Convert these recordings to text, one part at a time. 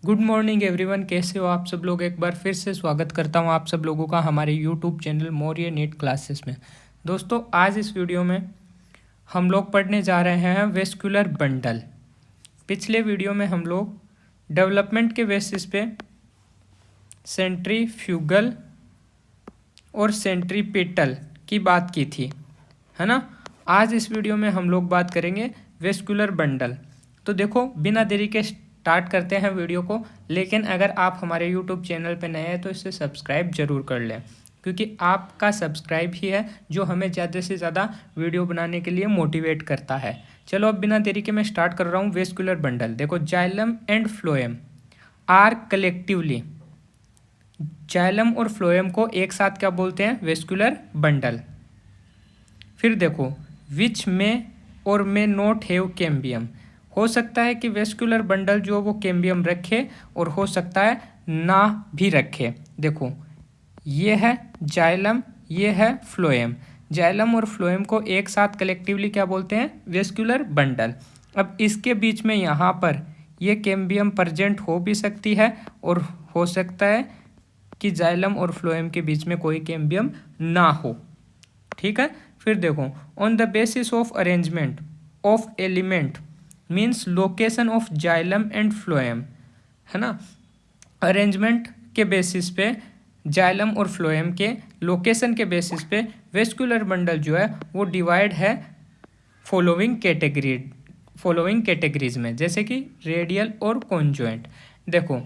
Good morning everyone, कैसे हो आप सब लोग। एक बार फिर से स्वागत करता हूं आप सब लोगों का हमारे YouTube channel Maurya NEET classes में। दोस्तों, आज इस वीडियो में हम लोग पढ़ने जा रहे हैं वेस्कुलर बंडल। पिछले वीडियो में हम लोग डेवलपमेंट के बेसिस पे सेंट्रीफ्यूगल और सेंट्रीपेटल की बात की थी, है ना। आज इस वीडियो में हम लोग बात करेंगे वेस्कुलर बंडल। तो देखो, बिना देरी के स्टार्ट करते हैं वीडियो को। लेकिन अगर आप हमारे यूट्यूब चैनल पर नए हैं तो इसे सब्सक्राइब जरूर कर लें, क्योंकि आपका सब्सक्राइब ही है जो हमें ज़्यादा से ज़्यादा वीडियो बनाने के लिए मोटिवेट करता है। चलो, अब बिना देरी के मैं स्टार्ट कर रहा हूँ वेस्कुलर बंडल। देखो, xylem and phloem are collectively, xylem और फ्लोएम को एक साथ क्या बोलते हैं? Vascular bundle. फिर देखो, विच में और मे नॉट हैव कैम्बियम। हो सकता है कि वेस्कुलर बंडल जो वो कैम्बियम रखे और हो सकता है ना भी रखे। देखो, ये है जाइलम, ये है फ्लोएम। जाइलम और फ्लोएम को एक साथ कलेक्टिवली क्या बोलते हैं? Vascular bundle. अब इसके बीच में यहाँ पर ये कैम्बियम प्रेजेंट हो भी सकती है और हो सकता है कि जाइलम और फ्लोएम के बीच में कोई कैम्बियम ना हो। ठीक है। फिर देखो, on the basis of arrangement of element means location of xylem and phloem, है ना। अरेंजमेंट के बेसिस पे, जाइलम और फ्लोएम के लोकेशन के बेसिस पे वेस्कुलर बंडल जो है वो डिवाइड है फॉलोइंग कैटेगरीज में, जैसे कि रेडियल और कॉन्जॉइंट। देखो,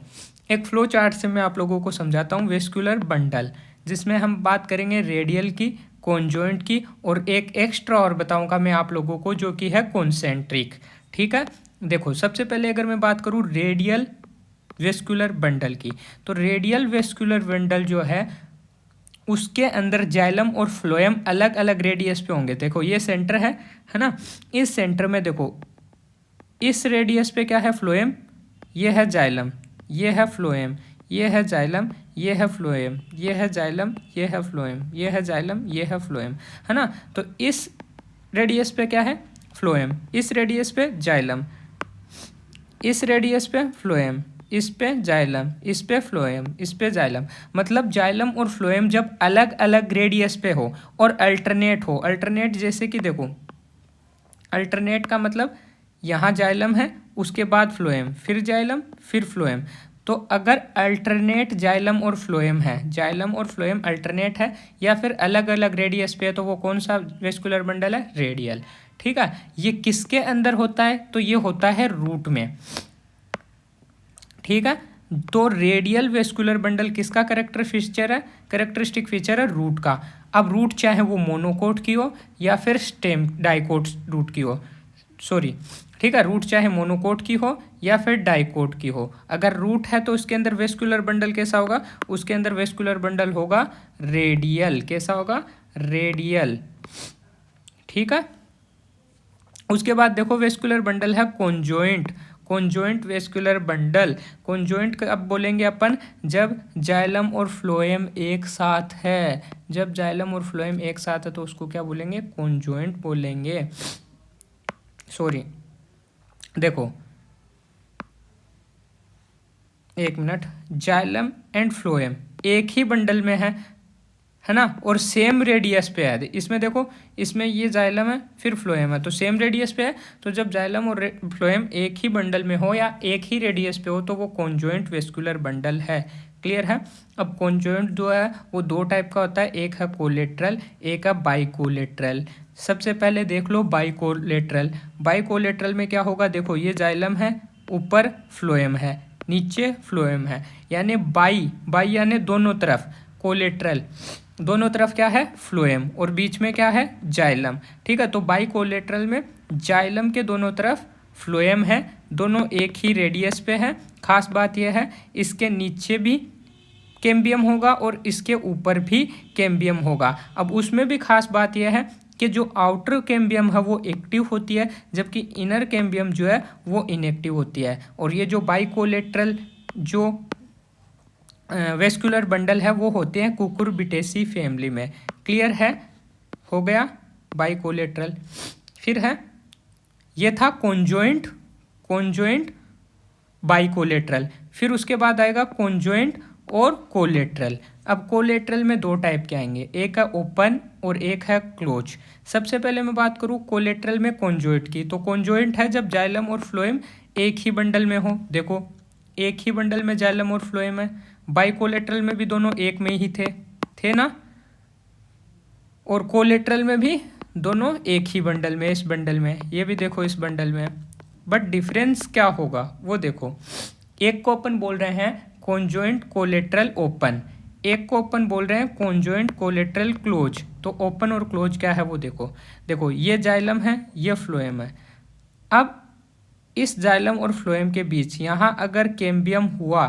एक फ्लो चार्ट से मैं आप लोगों को समझाता हूँ वेस्कुलर बंडल, जिसमें हम बात करेंगे रेडियल की, कॉन्जॉइंट की, और एक एक्स्ट्रा और बताऊंगा मैं आप लोगों को जो कि है कॉन्सेंट्रिक। ठीक है। देखो, सबसे पहले अगर मैं बात करूँ रेडियल वेस्कुलर बंडल की, तो रेडियल वेस्कुलर बंडल जो है उसके अंदर जाइलम और फ्लोएम अलग अलग रेडियस पे होंगे। देखो, ये सेंटर है ना। इस सेंटर में देखो, इस रेडियस पे क्या है? फ्लोएम। ये है जाइलम, ये है फ्लोएम, ये है जाइलम, ये है फ्लोएम, ये है जाइलम, ये है फ्लोएम, ये है जाइलम, ये है फ्लोएम, है ना। तो इस रेडियस पे क्या है? फ्लोएम। इस रेडियस पे जाइलम, इस रेडियस पे फ्लोएम, इस पे जाइलम, इस पे फ्लोएम, इस पे जाइलम। मतलब जाइलम और फ्लोएम जब अलग अलग रेडियस पे हो और अल्टरनेट हो, अल्टरनेट जैसे कि देखो, अल्टरनेट का मतलब यहाँ जाइलम है, उसके बाद फ्लोएम, फिर जाइलम, फिर फ्लोएम। तो अगर अल्टरनेट जाइलम और फ्लोएम है, जाइलम और फ्लोएम अल्टरनेट है या फिर अलग अलग रेडियस पे है, तो वो कौन सा वेस्कुलर बंडल है? रेडियल। ठीक है। ये किसके अंदर होता है? तो ये होता है रूट में। ठीक है। तो रेडियल वेस्कुलर बंडल किसका कैरेक्टरिस्टिक फीचर है? रूट का। अब रूट चाहे वो मोनोकोट की हो या फिर स्टेम डाइकोट रूट की हो, सॉरी, ठीक है, रूट चाहे मोनोकोट की हो या फिर डाइकोट की हो। अगर रूट है तो उसके अंदर वेस्कुलर बंडल कैसा होगा? उसके अंदर वेस्कुलर बंडल होगा रेडियल। कैसा होगा? रेडियल। ठीक है। उसके बाद देखो, वेस्कुलर बंडल है conjoint. Conjoint vascular bundle, conjoint कब बोलेंगे अपन? जब जाइलम और फ्लोएम एक साथ है। जब जाइलम और फ्लोएम एक साथ है तो उसको क्या बोलेंगे? कॉन्जॉइंट बोलेंगे। सॉरी, देखो एक मिनट, जाइलम एंड फ्लोएम एक ही बंडल में है ना, और सेम रेडियस पे है। इसमें देखो, इसमें ये जाइलम है, फिर फ्लोएम है, तो सेम रेडियस पे है। तो जब जाइलम और फ्लोएम एक ही बंडल में हो या एक ही रेडियस पे हो तो वो कॉन्जॉइंट वेस्कुलर बंडल है। क्लियर है। अब कॉन्जॉइंट जो है वो दो टाइप का होता है, एक है कोलेट्रल, एक है बाइकोलेट्रल। सबसे पहले देख लो बाइकोलेट्रल। बाइकोलेट्रल में क्या होगा? देखो, ये जाइलम है, ऊपर फ्लोएम है, नीचे फ्लोएम है, यानी बाई यानी दोनों तरफ, कोलेट्रल दोनों तरफ क्या है? फ्लोएम, और बीच में क्या है? जाइलम। ठीक है। तो बाई कोलेट्रल में जाइलम के दोनों तरफ फ्लोएम है, दोनों एक ही रेडियस पे है। खास बात यह है, इसके नीचे भी कैम्बियम होगा और इसके ऊपर भी कैम्बियम होगा। अब उसमें भी खास बात यह है कि जो आउटर कैम्बियम है वो एक्टिव होती है, जबकि इनर कैम्बियम जो है वो इनएक्टिव होती है। और ये जो बाइकोलेट्रल जो वेस्कुलर बंडल है वो होते हैं कुकुरबिटेसी फैमिली में। क्लियर है? हो गया बाइकोलेट्रल। फिर है, ये था कॉन्जॉइंट बाइकोलेटरल। फिर उसके बाद आएगा कॉन्जॉइंट और कोलेटरल। अब कोलेटरल में दो टाइप के आएंगे, एक है ओपन और एक है क्लोज। सबसे पहले मैं बात करूँ कोलेटरल में कॉन्जॉइंट की, तो कॉन्जॉइंट है जब जाइलम और फ्लोएम एक ही बंडल में हो। देखो एक ही बंडल में जाइलम और फ्लोएम है। बाइकोलेटरल में भी दोनों एक में ही थे ना, और कोलेटरल में भी दोनों एक ही बंडल में, इस बंडल में, ये भी देखो इस बंडल में। बट डिफरेंस क्या होगा वो देखो, एक को अपन बोल रहे हैं कॉन्जॉइंट कोलेटरल ओपन, एक को अपन बोल रहे हैं कॉन्जॉइंट कोलेटरल क्लोज। तो ओपन और क्लोज क्या है वो देखो ये जाइलम है, ये फ्लोएम है। अब इस जाइलम और फ्लोएम के बीच यहाँ अगर कैम्बियम हुआ,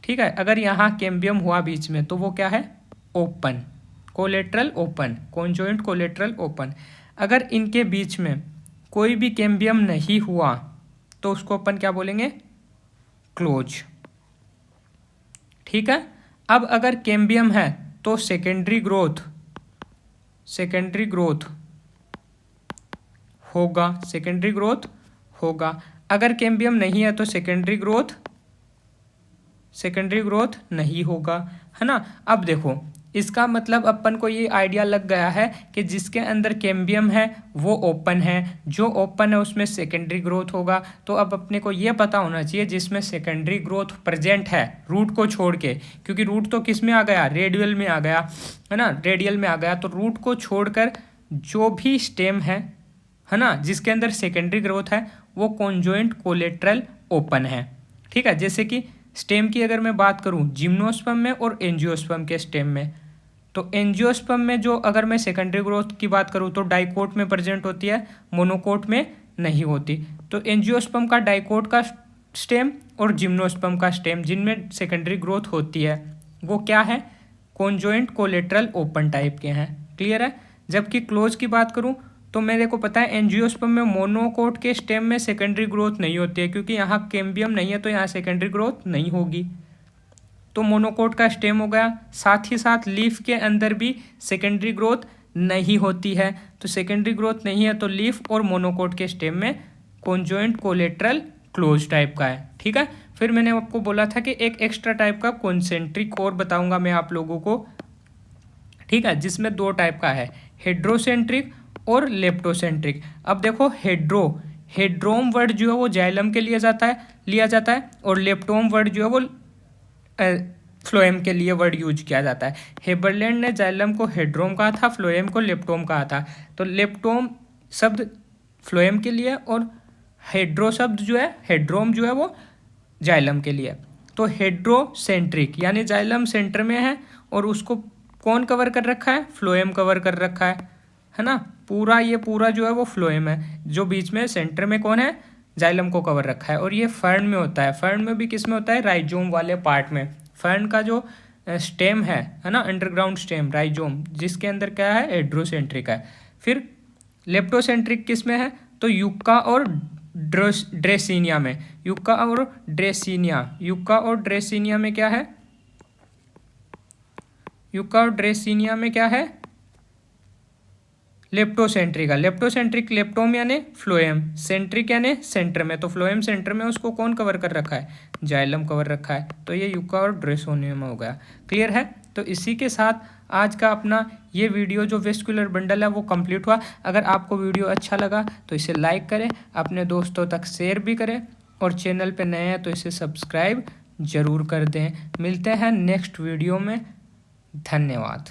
ठीक है, अगर यहाँ कैम्बियम हुआ बीच में, तो वो क्या है, open, collateral open, conjoint collateral open. अगर इनके बीच में कोई भी कैम्बियम नहीं हुआ तो उसको अपन क्या बोलेंगे, क्लोज। ठीक है। अब अगर कैम्बियम है तो सेकेंडरी ग्रोथ होगा, सेकेंडरी ग्रोथ होगा। अगर कैम्बियम नहीं है तो सेकेंडरी ग्रोथ नहीं होगा, है ना। अब देखो इसका मतलब अपन को ये आइडिया लग गया है कि जिसके अंदर कैम्बियम है वो ओपन है, जो ओपन है उसमें सेकेंडरी ग्रोथ होगा। तो अब अपने को ये पता होना चाहिए जिसमें सेकेंडरी ग्रोथ प्रेजेंट है रूट को छोड़ के, क्योंकि रूट तो किस में आ गया, रेडियल में आ गया, है ना, रेडियल में आ गया। तो रूट को छोड़कर जो भी स्टेम है ना, जिसके अंदर सेकेंडरी ग्रोथ है वो कॉन्जॉइंट कोलेटरल ओपन है। ठीक है। जैसे कि स्टेम की अगर मैं बात करूं जिम्नोस्पर्म में और एंजियोस्पर्म के स्टेम में, तो एंजियोस्पर्म में जो अगर मैं सेकेंडरी ग्रोथ की बात करूं तो डाइकोट में प्रेजेंट होती है, मोनोकोट में नहीं होती। तो एंजियोस्पर्म का डाइकोट का स्टेम और जिम्नोस्पर्म का स्टेम जिनमें सेकेंडरी ग्रोथ होती है वो क्या है, कॉन्जॉइंट कोलेटरल ओपन टाइप के हैं। क्लियर है। जबकि क्लोज की बात करूं तो मेरे को पता है एंजियोस्पर्म में मोनोकोट के स्टेम में सेकेंडरी ग्रोथ नहीं होती है, क्योंकि यहाँ कैम्बियम नहीं है तो यहाँ सेकेंडरी ग्रोथ नहीं होगी। तो मोनोकोट का स्टेम हो गया। साथ ही साथ लीफ के अंदर भी सेकेंडरी ग्रोथ नहीं होती है, तो सेकेंडरी ग्रोथ नहीं है तो लीफ और मोनोकोट के स्टेम में कॉन्जॉइंट कोलेटरल क्लोज टाइप का है। ठीक है। फिर मैंने आपको बोला था कि एक एक्स्ट्रा टाइप का कॉन्सेंट्रिक और बताऊंगा मैं आप लोगों को, ठीक है, जिसमें दो टाइप का है, हेड्रोसेंट्रिक और लेप्टोसेंट्रिक। अब देखो हेड्रोम वर्ड जो है वो जाइलम के लिए लिया जाता है और लेप्टोम वर्ड जो है वो फ्लोएम के लिए वर्ड यूज किया जाता है। हेबरलैंड ने जाइलम को हेड्रोम कहा था, फ्लोएम को लेप्टोम कहा था। तो लेप्टोम शब्द फ्लोएम के लिए और हेड्रो शब्द जो है, हेड्रोम जो है वो जाइलम के लिए। तो हेड्रोसेंट्रिक यानी जाइलम सेंटर में है और उसको कौन कवर कर रखा है, फ्लोएम कवर कर रखा है ना। ये पूरा जो है वो फ्लोएम है, जो बीच में सेंटर में कौन है, जाइलम को कवर रखा है। और ये फर्न में होता है, फर्न में भी किस में होता है, राइजोम वाले पार्ट में। फर्न का जो स्टेम है ना, अंडरग्राउंड स्टेम राइजोम, जिसके अंदर क्या है, हेड्रोसेंट्रिक है। फिर लेप्टोसेंट्रिक किस में है, तो युक्का और ड्रेसिनिया में। युक्का और ड्रेसिनिया में क्या है, युक्का और ड्रेसिनिया में क्या है, लेप्टोसेंट्रिक है। लेप्टोसेंट्रिक लेप्टोम यानी फ्लोएम, सेंट्रिक यानी सेंटर में। तो फ्लोएम सेंटर में उसको कौन कवर कर रखा है, जाइलम कवर रखा है। तो ये युक्का और ड्रेसोनियम हो गया। क्लियर है। तो इसी के साथ आज का अपना ये वीडियो जो वेस्कुलर बंडल है वो कंप्लीट हुआ। अगर आपको वीडियो अच्छा लगा तो इसे लाइक करें, अपने दोस्तों तक शेयर भी करें, और चैनल पे नए हैं तो इसे सब्सक्राइब जरूर कर दें। मिलते हैं नेक्स्ट वीडियो में। धन्यवाद।